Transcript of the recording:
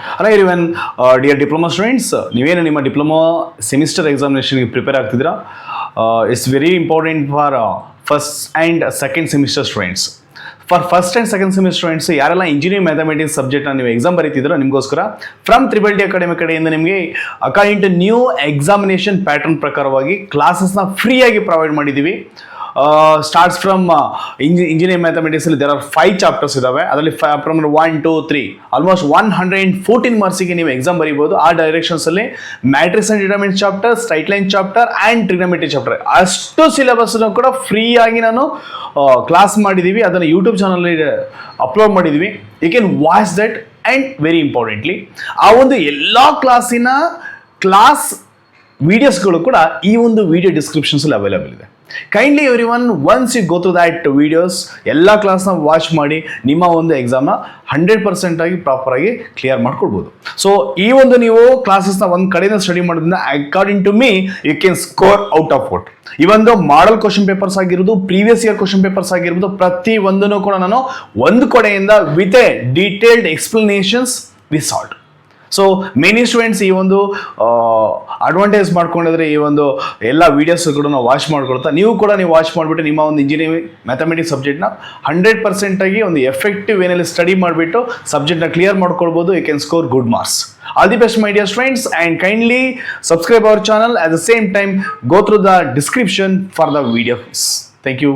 Hello everyone, dear diploma students, ನೀವೇನು ನಿಮ್ಮ diploma semester ಎಕ್ಸಾಮಿನೇಷನ್ಗೆ ಪ್ರಿಪೇರ್ ಆಗ್ತಿದ್ದೀರಾ? It's very important for first and second semester students. For first and second semester students ಯಾರೆಲ್ಲ engineering mathematics ಸಬ್ಜೆಕ್ಟ್ನ ನೀವು exam ಬರೀತಿದ್ದೀರೋ ನಿಮಗೋಸ್ಕರ from triple D academy ಕಡೆಯಿಂದ ನಿಮಗೆ according to new examination pattern ಪ್ರಕಾರವಾಗಿ ಕ್ಲಾಸಸ್ನ ಫ್ರೀಯಾಗಿ ಪ್ರೊವೈಡ್ ಮಾಡಿದ್ದೀವಿ. ಸ್ಟಾರ್ಟ್ಸ್ ಫ್ರಮ್ ಇಂಜಿನಿಯರಿಂಗ್ ಮ್ಯಾಥಮೆಟಿಕ್ಸಲ್ಲಿ ದೇರ್ ಆರ್ 5 ಚಾಪ್ಟರ್ಸ್ ಇದಾವೆ. ಅದರಲ್ಲಿ ಫ್ರಮ್ 1, 2, 3 ಆಲ್ಮೋಸ್ಟ್ 114 ಮಾರ್ಕ್ಸಿಗೆ ನೀವು ಎಕ್ಸಾಮ್ ಬರೀಬೋದು. ಆ ಡೈರೆಕ್ಷನ್ಸಲ್ಲಿ matrix and determinant chapter, straight line chapter and trigonometry chapter ಅಷ್ಟು ಸಿಲೆಬಸ್ನ ಕೂಡ ಫ್ರೀಯಾಗಿ ನಾನು ಕ್ಲಾಸ್ ಮಾಡಿದ್ದೀವಿ. ಅದನ್ನು ಯೂಟ್ಯೂಬ್ ಚಾನಲಲ್ಲಿ ಅಪ್ಲೋಡ್ ಮಾಡಿದ್ದೀವಿ. You can watch that. And very importantly ಆ ಒಂದು ಎಲ್ಲ ಕ್ಲಾಸ್ ವಿಡಿಯೋಸ್ಗಳು ಕೂಡ ಈ ಒಂದು ವಿಡಿಯೋ ಡಿಸ್ಕ್ರಿಪ್ಷನ್ಸಲ್ಲಿ ಅವೈಲೇಬಲ್ ಇದೆ. Kindly every one, once you go through that videos, ಎಲ್ಲ ಕ್ಲಾಸ್ನ ವಾಚ್ ಮಾಡಿ ನಿಮ್ಮ ಒಂದು ಎಕ್ಸಾಮ್ನ 100% ಆಗಿ ಪ್ರಾಪರಾಗಿ ಕ್ಲಿಯರ್ ಮಾಡ್ಕೊಳ್ಬೋದು. ಸೊ ಈ ಒಂದು ನೀವು ಕ್ಲಾಸಸ್ನ ಒಂದು ಕಡೆಯಿಂದ ಸ್ಟಡಿ ಮಾಡೋದ್ರಿಂದ according to me you can score out of out. ಈ ಒಂದು ಮಾಡಲ್ ಕ್ವಶನ್ ಪೇಪರ್ಸ್ ಆಗಿರ್ಬೋದು, ಪ್ರೀವಿಯಸ್ ಇಯರ್ ಕ್ವಶನ್ ಪೇಪರ್ಸ್ ಆಗಿರ್ಬೋದು, ಪ್ರತಿ ಒಂದನ್ನು ಕೂಡ ನಾನು ಒಂದು ಕಡೆಯಿಂದ with a detailed explanations we solve. So many students ಈ ಒಂದು ಅಡ್ವಾಂಟೇಜ್ ಮಾಡ್ಕೊಂಡಿದ್ರೆ ಈ ಒಂದು ಎಲ್ಲ ವೀಡಿಯೋಸ್ ಕೂಡ ನಾವು ವಾಚ್ ಮಾಡ್ಕೊಳ್ತಾ ನೀವು ವಾಚ್ ಮಾಡಿಬಿಟ್ಟು ನಿಮ್ಮ ಒಂದು ಇಂಜಿನಿಯರಿಂಗ್ ಮ್ಯಾಥಮೆಟಿಕ್ಸ್ ಸಬ್ಜೆಕ್ಟ್ನ 100% ಆಗಿ ಒಂದು ಎಫೆಕ್ಟಿವ್ ವೇನಲ್ಲಿ ಸ್ಟಡಿ ಮಾಡಿಬಿಟ್ಟು ಸಬ್ಜೆಕ್ಟ್ನ ಕ್ಲಿಯರ್ ಮಾಡ್ಕೊಳ್ಬೋದು. You can score good marks. All the best, my dear friends, and kindly subscribe our channel. At the same time, go through the description for the videos. Thank you.